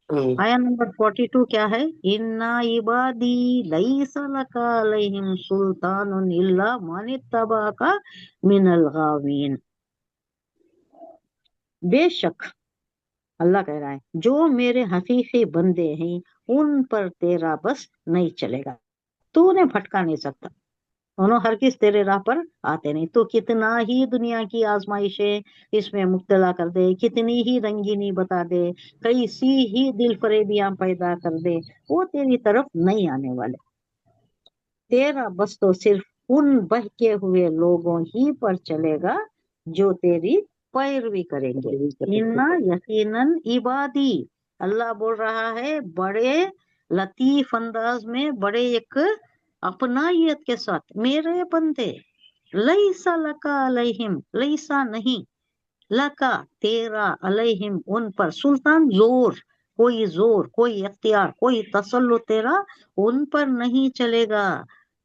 आया नंबर 42 क्या है? इन्ना इबादी लैसा लका अलैहिम सुल्तानुन इल्ला मन इत्तबाका मिनल गावीन। बेशक अल्लाह कह रहा है, जो मेरे हकीकी बंदे हैं उन पर तेरा बस नहीं चलेगा, तू उन्हें भटका नहीं सकता। उन्होंने हर किस तेरे राह पर आते नहीं। तो कितना ही दुनिया की आजमाइशें इसमें मुब्तला कर दे, कितनी ही रंगीनी बता दे, कैसी ही दिल फरेबियां पैदा कर दे, वो तेरी तरफ नहीं आने वाले। तेरा बस तो सिर्फ उन बहके हुए लोगों ही पर चलेगा जो तेरी पैरवी करेंगे। इन्ना यकीनन इबादी, अल्लाह बोल रहा है बड़े लतीफ अंदाज में, बड़े एक अपनायत के साथ, मेरे बंदे, लईसा लका अलैहिम, लईसा नहीं, लका तेरा, अलैहिम उन पर, सुल्तान जोर कोई इख्तियार कोई तसल्लुत तेरा उन पर नहीं चलेगा।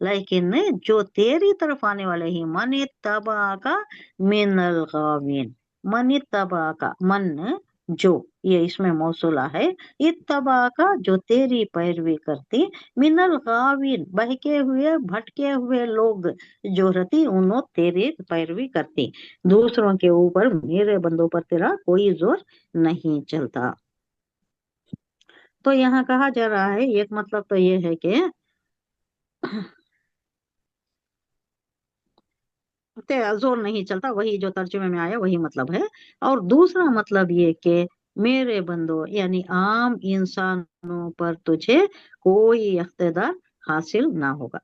लेकिन जो तेरी तरफ आने वाले ही, मन तबा का मिनल गाविन, मन तबा का, मन जो, ये इसमें मौसूला है, इत्तबा का जो तेरी पैरवी करती, मिनल गाविन बहके हुए भटके हुए लोग जो रहती, उन्हों तेरी पैरवी करती। दूसरों के ऊपर, मेरे बंदों पर तेरा कोई जोर नहीं चलता। तो यहाँ कहा जा रहा है, एक मतलब तो ये है कि जोर नहीं चलता, वही जो तर्जुमे में आया वही मतलब है। और दूसरा मतलब ये कि मेरे बंदो यानी आम इंसानों पर तुझे कोई इख्तिदार हासिल ना होगा,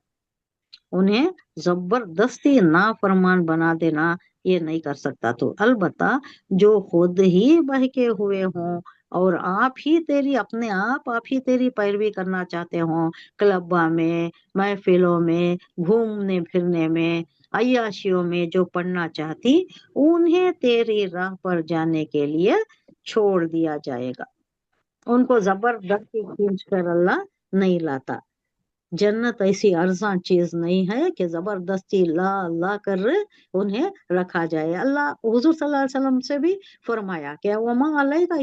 उन्हें जबरदस्ती नाफरमान बना देना ये नहीं कर सकता तू। अलबत्ता जो खुद ही बहके हुए हों और आप ही तेरी पैरवी करना चाहते हों, क्लबा में, महफिलों में, घूमने फिरने में, अय्याशियों में जो पढ़ना चाहती, उन्हें तेरी राह पर जाने के लिए छोड़ दिया जाएगा। उनको जबरदस्ती खींच कर अल्लाह नहीं लाता। जन्नत ऐसी आसान चीज नहीं है कि जबरदस्ती ला ला कर उन्हें रखा जाए। अल्लाह हुजूर सल्लल्लाहु अलैहि वसल्लम से भी फरमाया कि वमा अलैका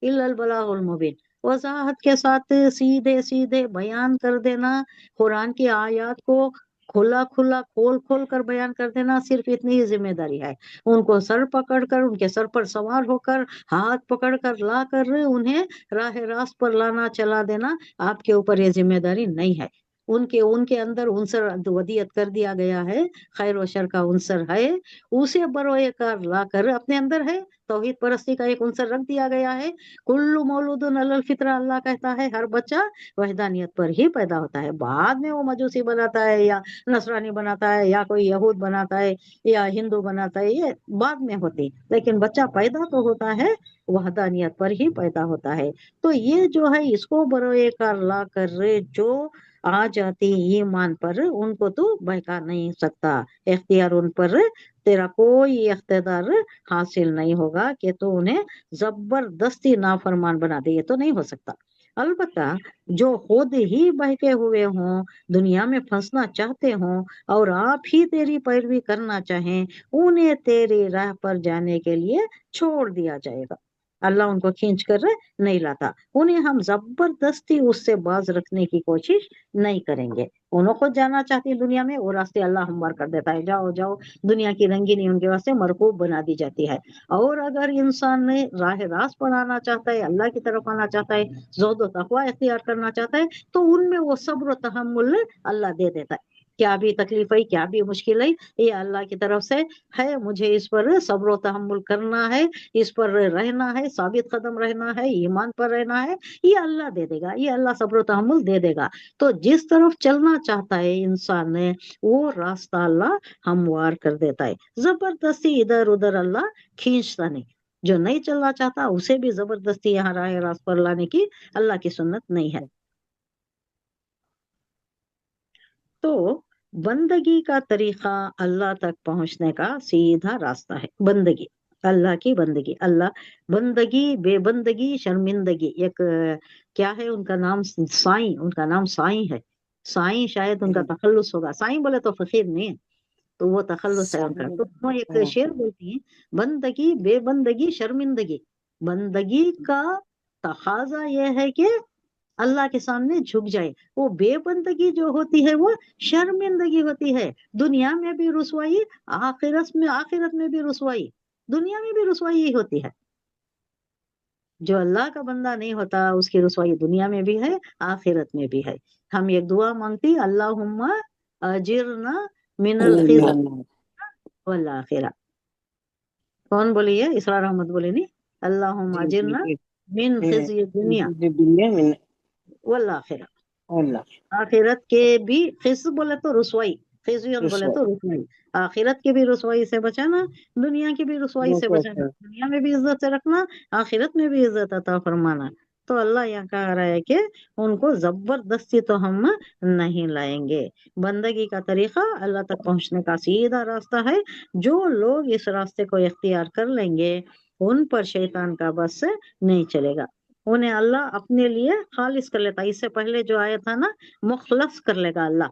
इल्लल बलागुल मुबीन, वजाहत के साथ सीधे सीधे बयान कर देना, कुरान की आयत को खुला खुला खोल खोल कर बयान कर देना, सिर्फ इतनी ही जिम्मेदारी है। उनको सर पकड़ कर, उनके सर पर सवार होकर, हाथ पकड़ कर ला कर उन्हें राह रास्त पर लाना, चला देना आपके ऊपर ये जिम्मेदारी नहीं है। उनके उनके अंदर उनसर वदियत कर दिया गया है, खैर व शर का उनसर है, उसे बरोए कार ला कर अपने अंदर है। तौहीद परस्ती का एक उनसर रख दिया गया है। कुल्लु मौलूदुन अलल फितरा, अल्लाह कहता है हर बच्चा वहदानियत पर ही पैदा होता है। बाद में वो मजूसी बनाता है या नसरानी बनाता है या कोई यहूद बनाता है या हिंदू बनाता है, ये बाद में होती, लेकिन बच्चा पैदा तो होता है वहदानियत पर ही पैदा होता है। तो ये जो है, इसको बरोए कर ला कर जो आ जाती ईमान पर, उनको तो बहका नहीं सकता। इख्तियार उन पर तेरा कोई इख्तियार हासिल नहीं होगा कि तू उन्हें जबरदस्ती नाफरमान बना दे, ये तो नहीं हो सकता। अलबत्ता जो खुद ही बहके हुए हों, दुनिया में फंसना चाहते हों और आप ही तेरी पैरवी करना चाहें, उन्हें तेरी राह पर जाने के लिए छोड़ दिया जाएगा। अल्लाह उनको खींच कर नहीं लाता, उन्हें हम जबरदस्ती उससे बाज रखने की कोशिश नहीं करेंगे। उन्हों खुद जाना चाहती है दुनिया में, वो रास्ते अल्लाह हमवार कर देता है, जाओ जाओ। दुनिया की रंगीनी उनके वास्ते मरकूब बना दी जाती है। और अगर इंसान ने राह रास्त पर आना चाहता है, अल्लाह की तरफ आना चाहता है, जोहद व तकवा इख्तियार करना चाहता है, तो उनमें वो सब्र तहम्मुल अल्लाह दे देता है। क्या भी तकलीफ है, क्या भी मुश्किल है, ये अल्लाह की तरफ से है, मुझे इस पर सब्र तहम्मुल करना है, इस पर रहना है, साबित कदम रहना है, ईमान पर रहना है, ये अल्लाह दे देगा, ये अल्लाह सब्र तहम्मुल दे देगा। तो जिस तरफ चलना चाहता है इंसान ने, वो रास्ता अल्लाह हमवार कर देता है। जबरदस्ती इधर उधर अल्लाह खींचता नहीं। जो नहीं चलना चाहता उसे भी जबरदस्ती यहाँ राह रास्त पर लाने की अल्लाह की सुन्नत नहीं है। तो बंदगी का तरीका अल्लाह तक पहुंचने का सीधा रास्ता है, बंदगी, अल्लाह की बंदगी। अल्लाह, बंदगी, बेबंदगी, शर्मिंदगी, एक क्या है उनका नाम, साईं, उनका नाम साईं है। साईं शायद उनका तखल्लुस होगा, साईं बोले तो फकीर नहीं है, तो वो तखल्लुस है उनका। तो वो एक शेर बोलती है, बंदगी, बेबंदगी, शर्मिंदगी, बंदगी का तकाजा ये है कि अल्लाह के सामने झुक जाए। वो बेबंदगी जो होती है वो शर्मिंदगी होती है, दुनिया में भी रुसवाई, आखिरत में भी रुसवाई, दुनिया में भी रुसवाई ही होती है। जो अल्लाह का बंदा नहीं होता उसकी रुसवाई दुनिया में भी है, आखिरत में भी है। हम एक दुआ मांगती, अल्लाहुम्मा अजिरना मिनल खिज़्य वल आखिरह। कौन बोली है? इसरार अहमद बोली नहीं, अल्लाहुम्मा अजिरना मिन खिज़्य दुनिया वल आखिरह। आखिरत के भी, खिज़्य बोले तो रुसवाई, खिज़्यन बोले तो रुसवाई, आखिरत की भी रुसवाई से बचाना, दुनिया की भी रुसवाई से बचाना, दुनिया में भी इज्जत से रखना, आखिरत में भी इज्जत अता फरमाना। तो अल्लाह यहाँ कह रहा है कि उनको जबरदस्ती तो हम नहीं लाएंगे। बंदगी का तरीका अल्लाह तक पहुंचने का सीधा रास्ता है। जो लोग इस रास्ते को इख्तियार कर लेंगे उन पर शैतान का बस नहीं चलेगा, उन्हें अल्लाह अपने लिए खालिस कर लेता। इससे पहले जो आया था ना, मुखलस कर लेगा अल्लाह,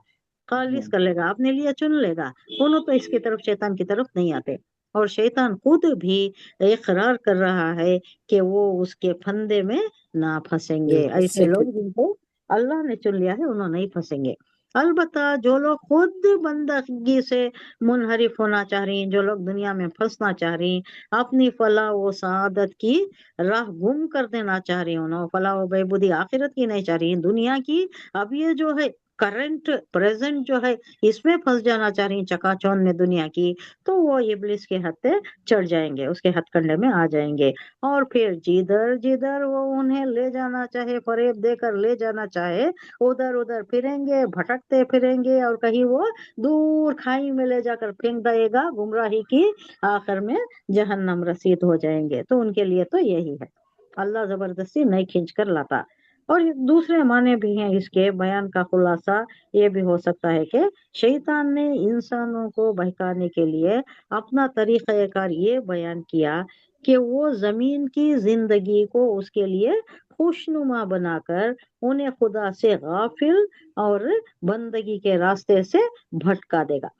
खालिस कर लेगा, अपने लिए चुन लेगा। दोनों तो इसकी तरफ, शैतान की तरफ नहीं आते। और शैतान खुद भी इकरार कर रहा है कि वो उसके फंदे में ना फंसेंगे। ऐसे लोग जिनको अल्लाह ने चुन लिया है उन्होंने नहीं फंसेंगे। अलबत्ता जो लोग खुद बंदगी से मुनहरिफ होना चाह रही, जो लोग दुनिया में फंसना चाह रही, अपनी फलाह व सआदत की राह गुम कर देना चाह रही हूँ, फलाह व बहबूदी आखिरत की नहीं चाह रही, दुनिया की, अब ये जो है करंट प्रेजेंट जो है इसमें फंस जाना चाह रही, चकाचौंध में दुनिया की, तो वो इब्लिस के हत्थे चढ़ जाएंगे, उसके हथकंडे में आ जाएंगे। और फिर जिधर जिधर वो उन्हें ले जाना चाहे, फरेब देकर ले जाना चाहे, उधर उधर फिरेंगे, भटकते फिरेंगे, और कहीं वो दूर खाई में ले जाकर फेंक देगा गुमराही की, आखिर में जहन्नम रसीद हो जाएंगे। तो उनके लिए तो यही है, अल्लाह जबरदस्ती नहीं खींच कर लाता। और दूसरे माने भी हैं इसके। बयान का खुलासा ये भी हो सकता है कि शैतान ने इंसानों को बहकाने के लिए अपना तरीक़ाकार ये बयान किया कि वो जमीन की जिंदगी को उसके लिए खुशनुमा बनाकर उन्हें खुदा से गाफिल और बंदगी के रास्ते से भटका देगा,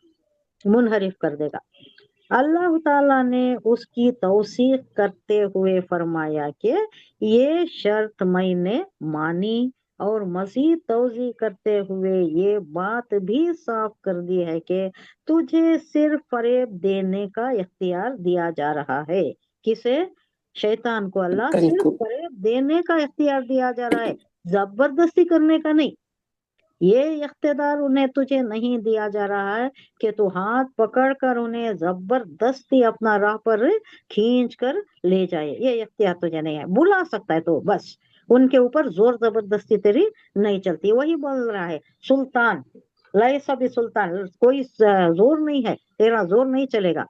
मुनहरिफ कर देगा। अल्लाह ताला ने उसकी तौसीक करते हुए फरमाया कि ये शर्त मैंने मानी, और मजीद तौज़ी करते हुए ये बात भी साफ कर दी है कि तुझे सिर्फ फरेब देने का इख्तियार दिया जा रहा है। किसे? शैतान को अल्लाह सिर्फ फरेब देने का इख्तियार दिया जा रहा है, जबरदस्ती करने का नहीं। ये इख्तियार उन्हें तुझे नहीं दिया जा रहा है कि तू हाथ पकड़ कर उन्हें जबरदस्ती अपना राह पर खींच कर ले जाए, ये इख्तियार तुझे नहीं है। बुला सकता है तो बस, उनके ऊपर जोर जबरदस्ती तेरी नहीं चलती। वही बोल रहा है, सुल्तान लैसा भी सुल्तान, कोई जोर नहीं है, तेरा जोर नहीं चलेगा।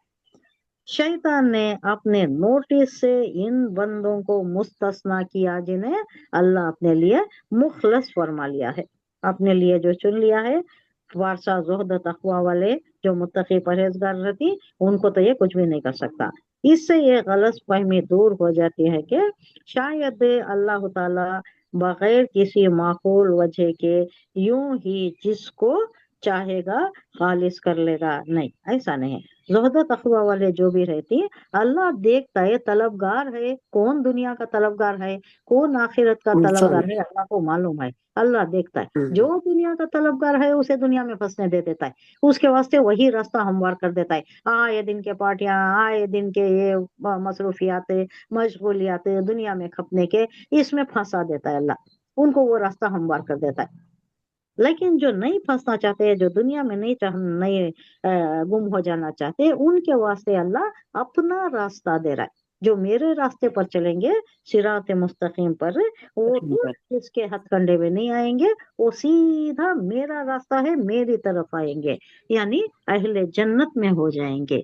शैतान ने अपने नोटिस से इन बंदों को मुस्तस्ना किया जिन्हें अल्लाह अपने लिए मुखलस फरमा लिया है, अपने लिए जो चुन लिया है, वारसा ज़ुहद तकवा वाले, जो मुत्तकी परहेजगार रहती, उनको तो ये कुछ भी नहीं कर सकता। इससे ये गलत फहमी दूर हो जाती है कि शायद अल्लाह ताला बगैर किसी माकूल वजह के यूं ही जिसको चाहेगा खालिस कर लेगा, नहीं, ऐसा नहीं है। ज़ुहद तकवा वाले जो भी रहती, अल्लाह देखता है, तलबगार है, कौन दुनिया का तलबगार है, कौन आखिरत का तलबगार है, अल्लाह को मालूम है, अल्लाह देखता है। जो दुनिया का तलबगार है उसे दुनिया में फंसने दे देता है, उसके वास्ते वही रास्ता हमवार कर देता है। आए दिन के पार्टियां, आए दिन के ये मसरूफियात, मशगूलियात दुनिया में खपने के, इसमें फंसा देता है अल्लाह, उनको वो रास्ता हमवार कर देता है। लेकिन जो नहीं फंसना चाहते, जो दुनिया में नहीं गुम हो जाना चाहते, उनके वास्ते अल्लाह अपना रास्ता दे रहा है। जो मेरे रास्ते पर चलेंगे, सिरात मुस्तकीम पर, वो तो इसके हथकंडे में नहीं आएंगे, वो सीधा मेरा रास्ता है, मेरी तरफ आएंगे, यानी अहले जन्नत में हो जाएंगे।